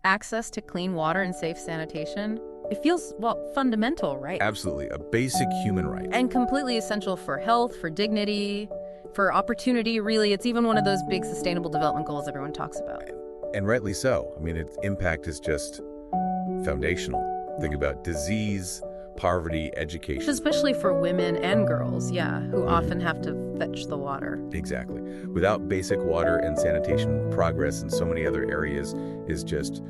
Access to clean water and safe sanitation, it feels, well, fundamental, right? Absolutely, a basic human right. And completely essential for health, for dignity, for opportunity, really. It's even one of those big sustainable development goals everyone talks about. And rightly so. I mean, its impact is just foundational. Think about disease, poverty, education. Especially for women and girls, yeah, who often have to fetch the water. Exactly. Without basic water and sanitation, progress in so many other areas is just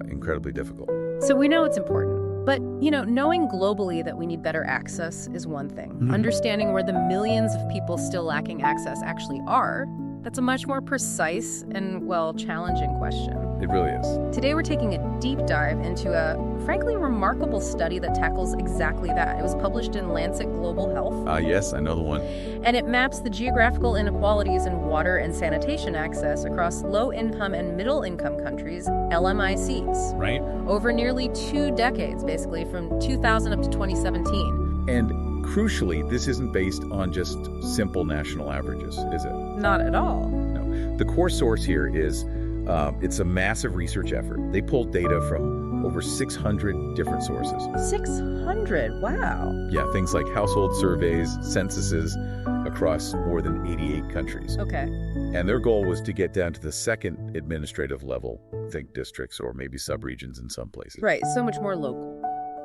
incredibly difficult. So we know it's important. But, knowing globally that we need better access is one thing. Understanding where the millions of people still lacking access actually are, that's a much more precise and, well, challenging question. It really is. Today we're taking a deep dive into a, frankly, remarkable study that tackles exactly that. It was published in Lancet Global Health. Yes, I know the one. And it maps the geographical inequalities in water and sanitation access across low-income and middle-income countries, LMICs. Right. Over nearly 2 decades, basically, from 2000 up to 2017. And crucially, this isn't based on just simple national averages, is it? Not at all. No. The core source here is it's a massive research effort. They pulled data from over 600 different sources. 600? Wow. Yeah, things like household surveys, censuses across more than 88 countries. Okay. And their goal was to get down to the second administrative level, think districts or maybe subregions in some places. Right, so much more local.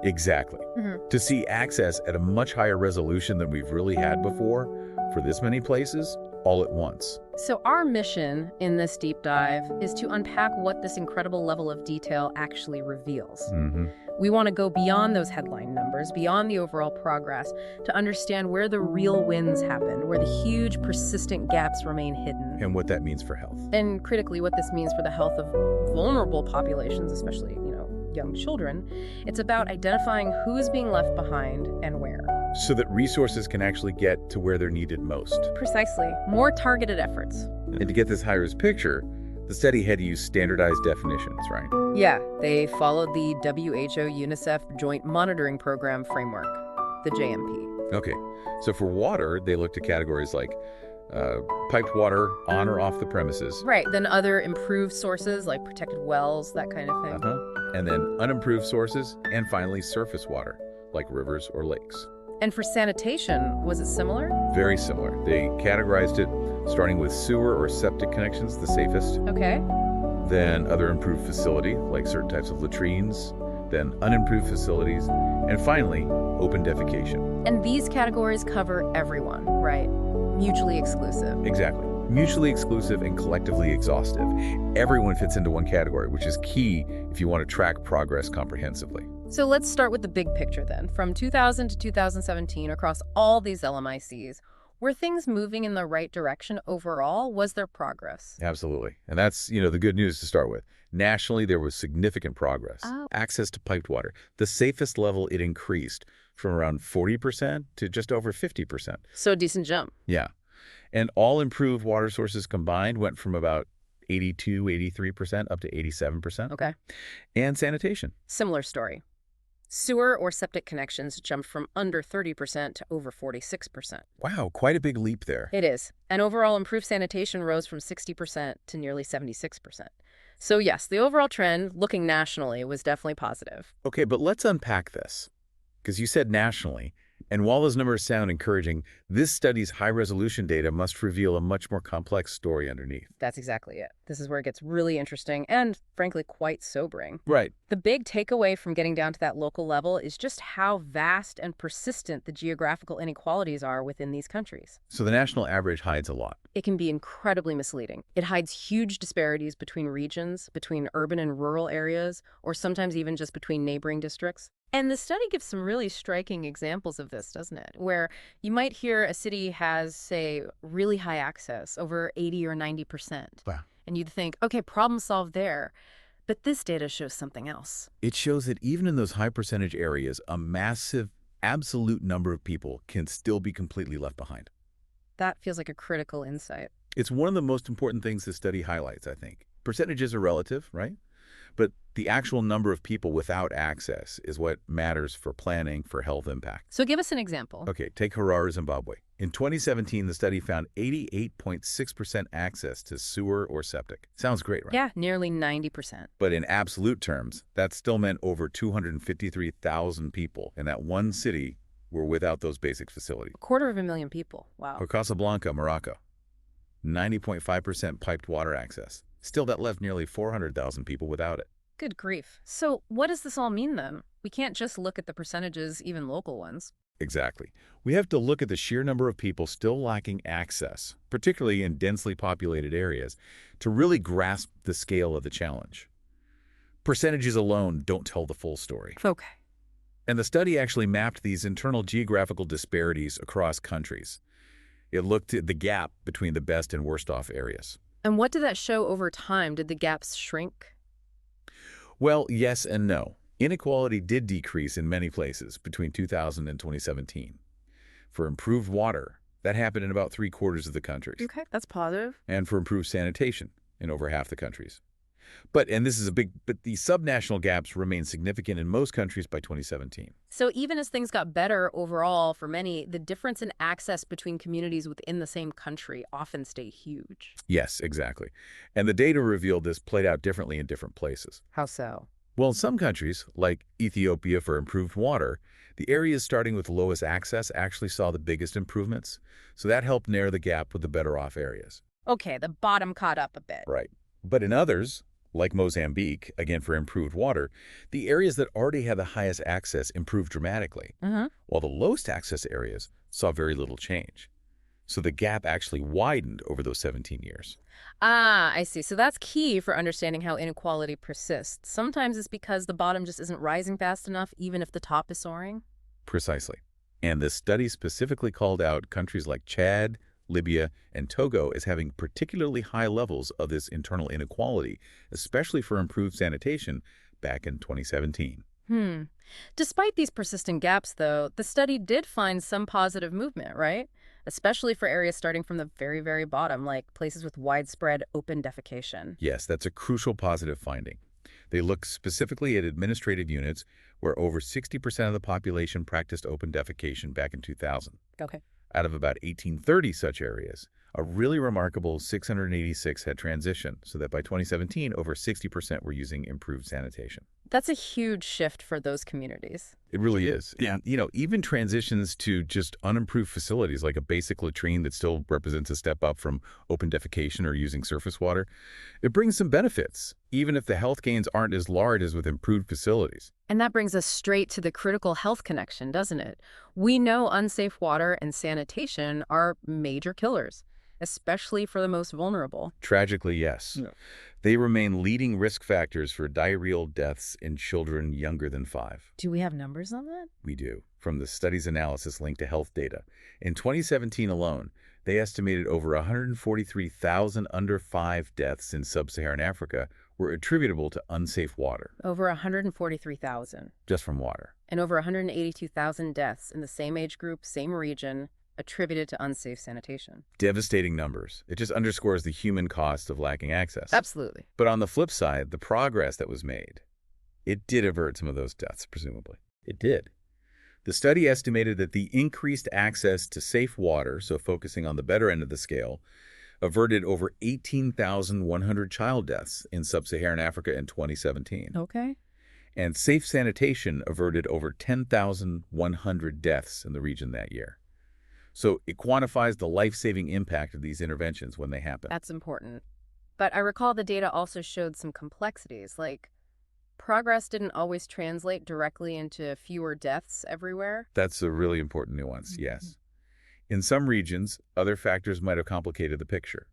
Exactly. To see access at a much higher resolution than we've really had before for this many places all at once. So our mission in this deep dive is to unpack what this incredible level of detail actually reveals. We want to go beyond those headline numbers, beyond the overall progress, to understand where the real wins happen, where the huge persistent gaps remain hidden. And what that means for health. And critically, what this means for the health of vulnerable populations, especially, young children. It's about identifying who's being left behind and where. So that resources can actually get to where they're needed most. Precisely. More targeted efforts. And to get this higher picture, the study had to use standardized definitions, right? Yeah, they followed the WHO-UNICEF Joint Monitoring Program framework, the JMP. Okay, so for water, they looked at categories like piped water on or off the premises. Right, then other improved sources like protected wells, that kind of thing. And then unimproved sources, and finally surface water, like rivers or lakes. And for sanitation, was it similar? Very similar. They categorized it starting with sewer or septic connections, the safest. Okay. Then other improved facility, like certain types of latrines. Then unimproved facilities. And finally, open defecation. And these categories cover everyone, right? Mutually exclusive. Exactly. Mutually exclusive and collectively exhaustive. Everyone fits into one category, which is key if you want to track progress comprehensively. So let's start with the big picture then. From 2000 to 2017, across all these LMICs, were things moving in the right direction overall? Was there progress? Absolutely. And that's, the good news to start with. Nationally, there was significant progress. Access to piped water. The safest level, it increased from around 40% to just over 50%. So a decent jump. Yeah. And all improved water sources combined went from about 82, 83% up to 87%. Okay. And sanitation. Similar story. Sewer or septic connections jumped from under 30% to over 46%. Wow, quite a big leap there. It is. And overall improved sanitation rose from 60% to nearly 76%. So yes, the overall trend, looking nationally, was definitely positive. Okay, but let's unpack this. Because you said nationally, and while those numbers sound encouraging, this study's high-resolution data must reveal a much more complex story underneath. That's exactly it. This is where it gets really interesting and, frankly, quite sobering. Right. The big takeaway from getting down to that local level is just how vast and persistent the geographical inequalities are within these countries. So the national average hides a lot. It can be incredibly misleading. It hides huge disparities between regions, between urban and rural areas, or sometimes even just between neighboring districts. And the study gives some really striking examples of this, doesn't it? Where you might hear a city has, say, really high access, over 80 or 90%. Wow. And you'd think, okay, problem solved there. But this data shows something else. It shows that even in those high percentage areas, a massive, absolute number of people can still be completely left behind. That feels like a critical insight. It's one of the most important things this study highlights, I think. Percentages are relative, right? But the actual number of people without access is what matters for planning for health impact. So give us an example. Okay, take Harare, Zimbabwe. In 2017, the study found 88.6% access to sewer or septic. Sounds great, right? Yeah, nearly 90%. But in absolute terms, that still meant over 253,000 people in that one city were without those basic facilities. 250,000 people. Wow. Or Casablanca, Morocco, 90.5% piped water access. Still, that left nearly 400,000 people without it. Good grief. So what does this all mean then? We can't just look at the percentages, even local ones. Exactly. We have to look at the sheer number of people still lacking access, particularly in densely populated areas, to really grasp the scale of the challenge. Percentages alone don't tell the full story. Okay. And the study actually mapped these internal geographical disparities across countries. It looked at the gap between the best and worst off areas. And what did that show over time? Did the gaps shrink? Well, yes and no. Inequality did decrease in many places between 2000 and 2017. For improved water, that happened in about 3/4 of the countries. Okay, that's positive. And for improved sanitation in over half the countries. But the subnational gaps remain significant in most countries by 2017. So even as things got better overall for many, the difference in access between communities within the same country often stayed huge. Yes, exactly. And the data revealed this played out differently in different places. How so? Well, in some countries, like Ethiopia for improved water, the areas starting with the lowest access actually saw the biggest improvements. So that helped narrow the gap with the better off areas. Okay, the bottom caught up a bit. Right. But in others, like Mozambique, again for improved water, the areas that already had the highest access improved dramatically, while the lowest access areas saw very little change. So the gap actually widened over those 17 years. Ah, I see. So that's key for understanding how inequality persists. Sometimes it's because the bottom just isn't rising fast enough, even if the top is soaring. Precisely. And the study specifically called out countries like Chad, Libya, and Togo as having particularly high levels of this internal inequality, especially for improved sanitation back in 2017. Despite these persistent gaps, though, the study did find some positive movement, right? Especially for areas starting from the very, very bottom, like places with widespread open defecation. Yes, that's a crucial positive finding. They looked specifically at administrative units where over 60% of the population practiced open defecation back in 2000. Okay. Out of about 1830 such areas, a really remarkable 686 had transitioned, so that by 2017, over 60% were using improved sanitation. That's a huge shift for those communities. It really is. And, even transitions to just unimproved facilities like a basic latrine that still represents a step up from open defecation or using surface water, it brings some benefits, even if the health gains aren't as large as with improved facilities. And that brings us straight to the critical health connection, doesn't it? We know unsafe water and sanitation are major killers, especially for the most vulnerable. Tragically, yes. Yeah. They remain leading risk factors for diarrheal deaths in children younger than 5. Do we have numbers on that? We do, from the study's analysis linked to health data. In 2017 alone, they estimated over 143,000 under 5 deaths in sub-Saharan Africa were attributable to unsafe water. Over 143,000. Just from water. And over 182,000 deaths in the same age group, same region, attributed to unsafe sanitation. Devastating numbers. It just underscores the human cost of lacking access. Absolutely. But on the flip side, the progress that was made, it did avert some of those deaths, presumably. It did. The study estimated that the increased access to safe water, so focusing on the better end of the scale, averted over 18,100 child deaths in sub-Saharan Africa in 2017. Okay. And safe sanitation averted over 10,100 deaths in the region that year. So it quantifies the life-saving impact of these interventions when they happen. That's important. But I recall the data also showed some complexities, like progress didn't always translate directly into fewer deaths everywhere. That's a really important nuance, yes. In some regions, other factors might have complicated the picture.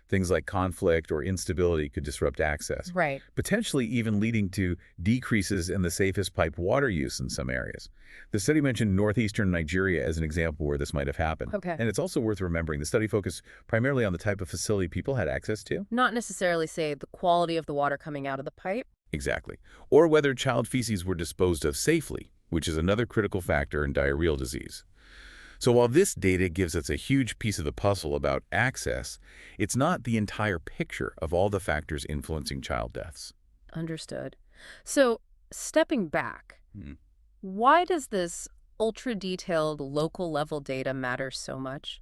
Things like conflict or instability could disrupt access, Right. potentially even leading to decreases in the safest piped water use in some areas. The study mentioned northeastern Nigeria as an example where this might have happened. Okay. And it's also worth remembering the study focused primarily on the type of facility people had access to. Not necessarily say the quality of the water coming out of the pipe. Exactly. Or whether child feces were disposed of safely, which is another critical factor in diarrheal disease. So while this data gives us a huge piece of the puzzle about access, it's not the entire picture of all the factors influencing child deaths. Understood. So, stepping back, why does this ultra-detailed local-level data matters so much?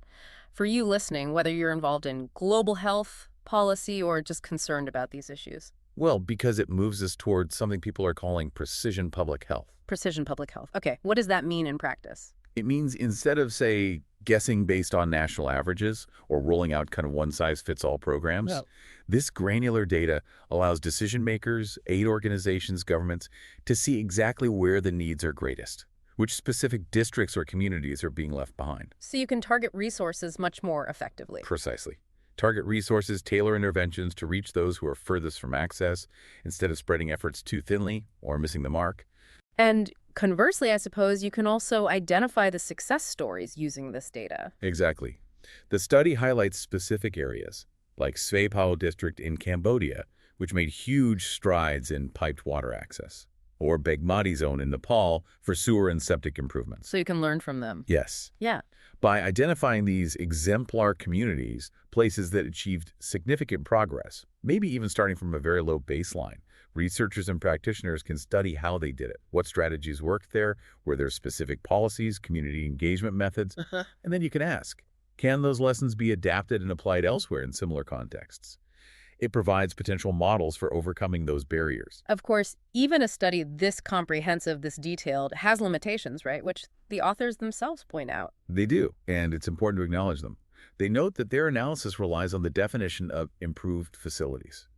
For you listening, whether you're involved in global health, policy, or just concerned about these issues. Well, because it moves us towards something people are calling precision public health. Precision public health. Okay, what does that mean in practice? It means instead of, say, guessing based on national averages or rolling out kind of one-size-fits-all programs, Yeah. this granular data allows decision makers, aid organizations, governments to see exactly where the needs are greatest, which specific districts or communities are being left behind. So you can target resources much more effectively. Precisely. Target resources, tailor interventions to reach those who are furthest from access instead of spreading efforts too thinly or missing the mark. And conversely, I suppose, you can also identify the success stories using this data. Exactly. The study highlights specific areas, like Svepao district in Cambodia, which made huge strides in piped water access, or Bagmati zone in Nepal for sewer and septic improvements. So you can learn from them. Yes. Yeah. By identifying these exemplar communities, places that achieved significant progress, maybe even starting from a very low baseline, researchers and practitioners can study how they did it, what strategies worked there, were there specific policies, community engagement methods, and then you can ask, can those lessons be adapted and applied elsewhere in similar contexts? It provides potential models for overcoming those barriers. Of course, even a study this comprehensive, this detailed, has limitations, right? Which the authors themselves point out. They do, and it's important to acknowledge them. They note that their analysis relies on the definition of improved facilities.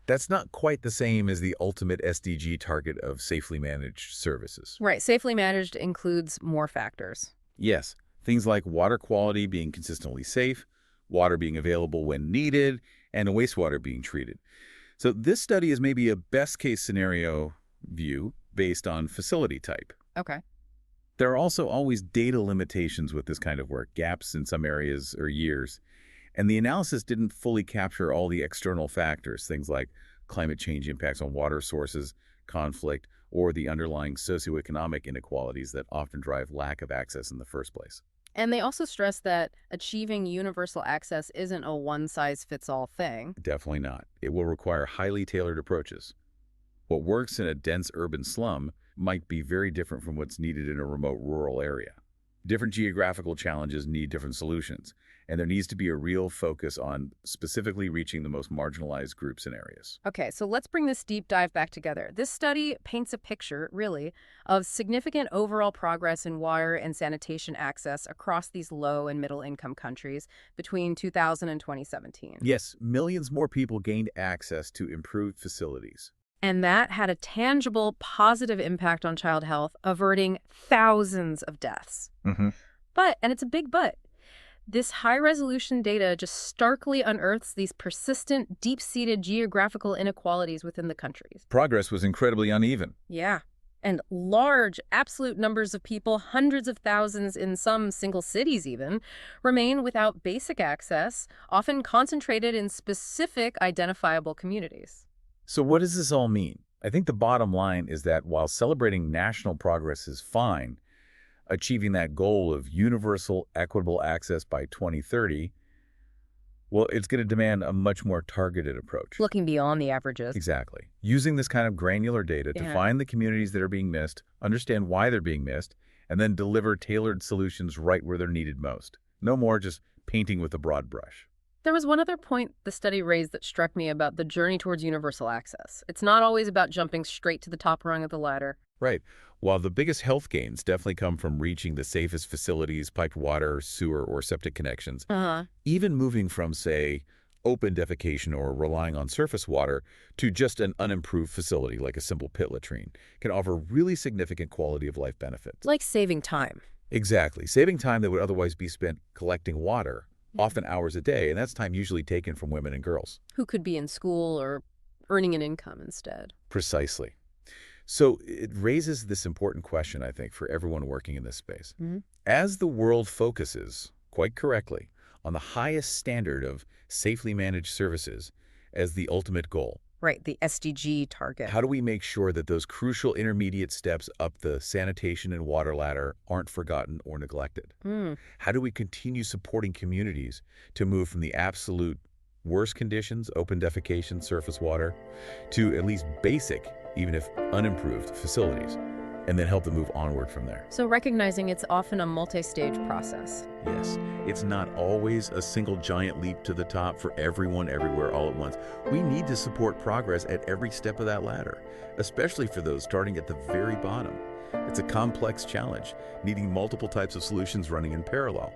That's not quite the same as the ultimate SDG target of safely managed services. Right. Safely managed includes more factors. Yes, things like water quality being consistently safe, water being available when needed, and wastewater being treated. So this study is maybe a best-case scenario view based on facility type. Okay. There are also always data limitations with this kind of work, gaps in some areas or years. And the analysis didn't fully capture all the external factors, things like climate change impacts on water sources, conflict, or the underlying socioeconomic inequalities that often drive lack of access in the first place. And they also stress that achieving universal access isn't a one-size-fits-all thing. Definitely not. It will require highly tailored approaches. What works in a dense urban slum might be very different from what's needed in a remote rural area. Different geographical challenges need different solutions, and there needs to be a real focus on specifically reaching the most marginalized groups and areas. Okay, so let's bring this deep dive back together. This study paints a picture, really, of significant overall progress in water and sanitation access across these low and middle income countries between 2000 and 2017. Yes, millions more people gained access to improved facilities. And that had a tangible, positive impact on child health, averting thousands of deaths. But, and it's a big but, this high-resolution data just starkly unearths these persistent, deep-seated geographical inequalities within the countries. Progress was incredibly uneven. Yeah. And large, absolute numbers of people, hundreds of thousands in some single cities even, remain without basic access, often concentrated in specific identifiable communities. So what does this all mean? I think the bottom line is that while celebrating national progress is fine, achieving that goal of universal, equitable access by 2030, well, it's going to demand a much more targeted approach. Looking beyond the averages. Exactly. Using this kind of granular data to Yeah. find the communities that are being missed, understand why they're being missed, and then deliver tailored solutions right where they're needed most. No more just painting with a broad brush. There was one other point the study raised that struck me about the journey towards universal access. It's not always about jumping straight to the top rung of the ladder. Right. While the biggest health gains definitely come from reaching the safest facilities, piped water, sewer, or septic connections, even moving from, say, open defecation or relying on surface water to just an unimproved facility like a simple pit latrine can offer really significant quality of life benefits. Like saving time. Exactly. Saving time that would otherwise be spent collecting water, often hours a day, and that's time usually taken from women and girls. Who could be in school or earning an income instead. Precisely. So it raises this important question, I think, for everyone working in this space. As the world focuses, quite correctly, on the highest standard of safely managed services as the ultimate goal, Right, the SDG target. how do we make sure that those crucial intermediate steps up the sanitation and water ladder aren't forgotten or neglected? How do we continue supporting communities to move from the absolute worst conditions, open defecation, surface water, to at least basic, even if unimproved, facilities? and then help them move onward from there. So recognizing it's often a multi-stage process. Yes, it's not always a single giant leap to the top for everyone everywhere all at once. We need to support progress at every step of that ladder, especially for those starting at the very bottom. It's a complex challenge, needing multiple types of solutions running in parallel.